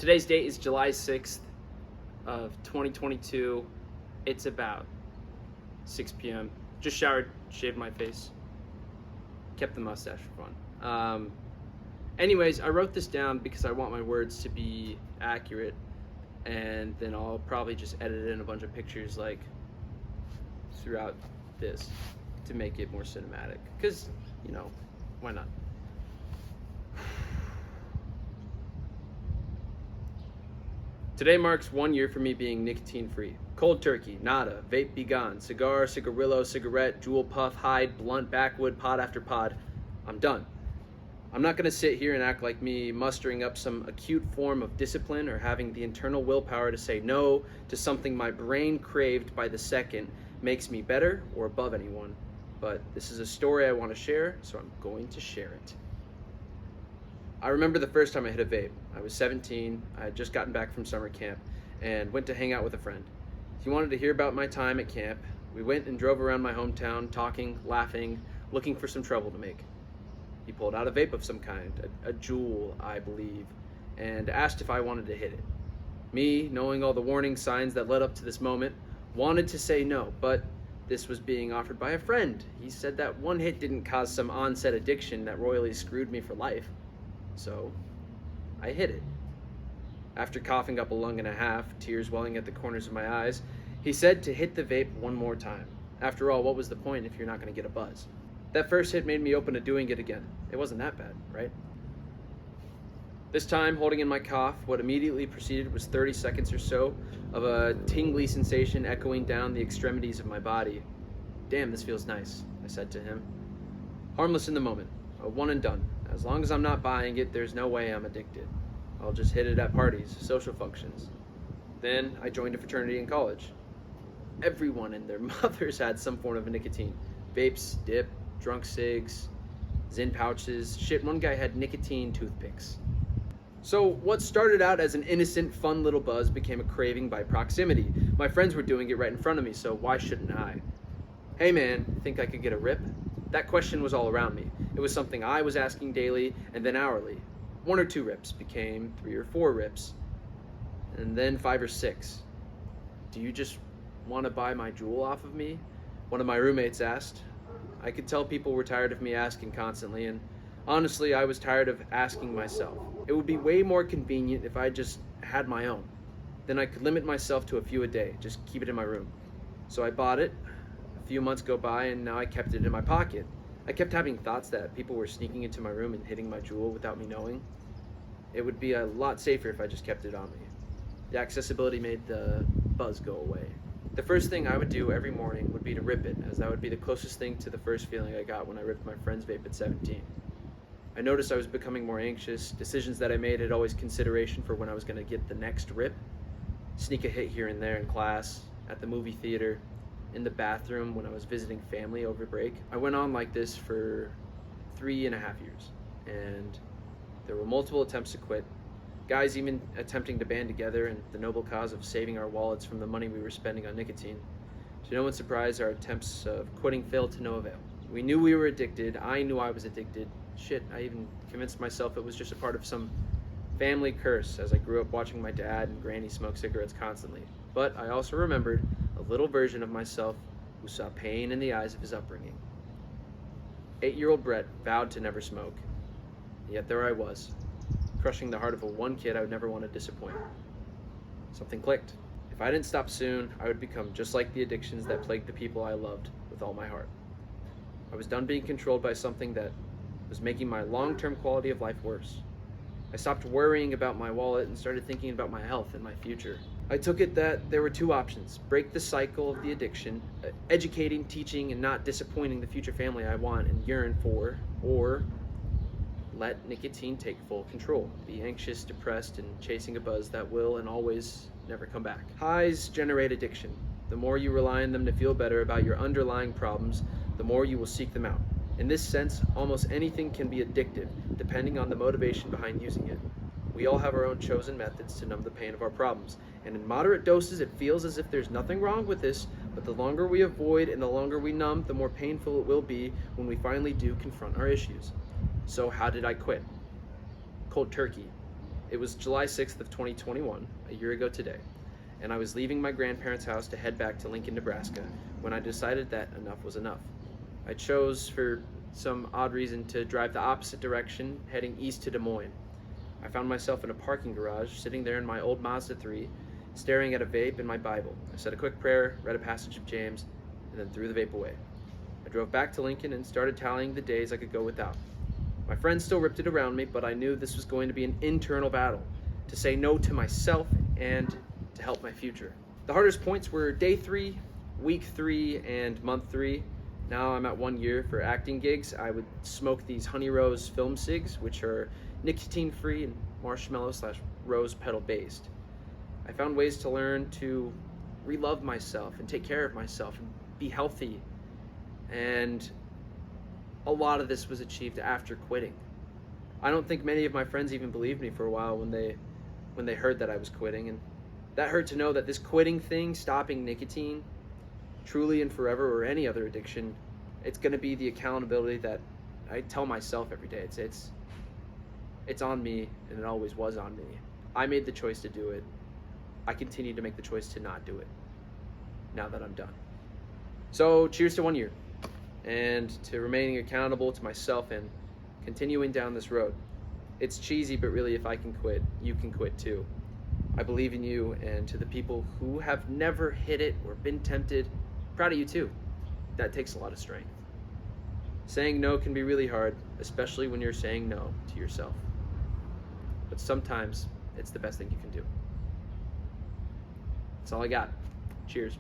Today's date is July 6th of 2022. It's about 6 p.m. Just showered, shaved my face, kept the mustache for fun. Anyways, I wrote this down because I want my words to be accurate, and then I'll probably just edit in a bunch of pictures like throughout this to make it more cinematic, because, you know, why not? Today marks 1 year for me being nicotine free. Cold turkey, nada, vape be gone, cigar, cigarillo, cigarette, jewel puff, hide, blunt, backwood, pod after pod. I'm done. I'm not gonna sit here and act like me mustering up some acute form of discipline or having the internal willpower to say no to something my brain craved by the second makes me better or above anyone. But this is a story I want to share, so I'm going to share it. I remember the first time I hit a vape. I was 17, I had just gotten back from summer camp and went to hang out with a friend. He wanted to hear about my time at camp. We went and drove around my hometown, talking, laughing, looking for some trouble to make. He pulled out a vape of some kind, a Juul, I believe, and asked if I wanted to hit it. Me, knowing all the warning signs that led up to this moment, wanted to say no, but this was being offered by a friend. He said that one hit didn't cause some onset addiction that royally screwed me for life. So I hit it. After coughing up a lung and a half, tears welling at the corners of my eyes, he said to hit the vape one more time. After all, what was the point if you're not going to get a buzz? That first hit made me open to doing it again. It wasn't that bad, right? This time, holding in my cough, what immediately preceded was 30 seconds or so of a tingly sensation echoing down the extremities of my body. Damn, this feels nice, I said to him. Harmless in the moment, a one and done. As long as I'm not buying it, there's no way I'm addicted. I'll just hit it at parties, social functions. Then I joined a fraternity in college. Everyone and their mothers had some form of nicotine. Vapes, dip, drunk cigs, Zyn pouches. Shit, one guy had nicotine toothpicks. So what started out as an innocent, fun little buzz became a craving by proximity. My friends were doing it right in front of me, so why shouldn't I? Hey man, think I could get a rip? That question was all around me. It was something I was asking daily and then hourly. 1 or 2 rips became 3 or 4 rips, and then 5 or 6. Do you just want to buy my Juul off of me? One of my roommates asked. I could tell people were tired of me asking constantly, and honestly, I was tired of asking myself. It would be way more convenient if I just had my own. Then I could limit myself to a few a day, just keep it in my room. So I bought it. A few months go by, and now I kept it in my pocket. I kept having thoughts that people were sneaking into my room and hitting my Juul without me knowing. It would be a lot safer if I just kept it on me. The accessibility made the buzz go away. The first thing I would do every morning would be to rip it, as that would be the closest thing to the first feeling I got when I ripped my friend's vape at 17. I noticed I was becoming more anxious. Decisions that I made had always consideration for when I was going to get the next rip. Sneak a hit here and there in class, at the movie theater, in the bathroom when I was visiting family over break. I went on like this for 3.5 years, and there were multiple attempts to quit. Guys even attempting to band together in the noble cause of saving our wallets from the money we were spending on nicotine. To no one's surprise, our attempts of quitting failed to no avail. We knew we were addicted. I knew I was addicted. Shit, I even convinced myself it was just a part of some family curse, as I grew up watching my dad and granny smoke cigarettes constantly. But I also remembered a little version of myself who saw pain in the eyes of his upbringing. 8-year-old Brett vowed to never smoke. Yet there I was, crushing the heart of a one kid I would never want to disappoint. Something clicked. If I didn't stop soon, I would become just like the addictions that plagued the people I loved with all my heart. I was done being controlled by something that was making my long-term quality of life worse. I stopped worrying about my wallet and started thinking about my health and my future. I took it that there were 2 options: break the cycle of the addiction, educating, teaching, and not disappointing the future family I want and yearn for, or let nicotine take full control, be anxious, depressed, and chasing a buzz that will and always never come back. Highs generate addiction. The more you rely on them to feel better about your underlying problems, the more you will seek them out. In this sense, almost anything can be addictive, depending on the motivation behind using it. We all have our own chosen methods to numb the pain of our problems, and in moderate doses it feels as if there's nothing wrong with this, but the longer we avoid and the longer we numb, the more painful it will be when we finally do confront our issues. So how did I quit? Cold turkey. It was July 6th of 2021, a year ago today, and I was leaving my grandparents' house to head back to Lincoln, Nebraska, when I decided that enough was enough. I chose, for some odd reason, to drive the opposite direction, heading east to Des Moines. I found myself in a parking garage, sitting there in my old Mazda 3, staring at a vape and my Bible. I said a quick prayer, read a passage of James, and then threw the vape away. I drove back to Lincoln and started tallying the days I could go without. My friends still ripped it around me, but I knew this was going to be an internal battle, to say no to myself and to help my future. The hardest points were day 3, week 3, and month 3. Now I'm at 1 year. For acting gigs, I would smoke these Honey Rose film cigs, which are nicotine-free and marshmallow/rose petal based. I found ways to learn to re-love myself and take care of myself and be healthy. And a lot of this was achieved after quitting. I don't think many of my friends even believed me for a while when they heard that I was quitting, and that hurt to know that this quitting thing, stopping nicotine, truly and forever, or any other addiction, it's going to be the accountability that I tell myself every day. It's on me, and it always was on me. I made the choice to do it. I continue to make the choice to not do it now that I'm done. So cheers to 1 year, and to remaining accountable to myself and continuing down this road. It's cheesy, but really, if I can quit, you can quit too. I believe in you, and to the people who have never hit it or been tempted, proud of you too. That takes a lot of strength. Saying no can be really hard, especially when you're saying no to yourself. But sometimes it's the best thing you can do. That's all I got. Cheers.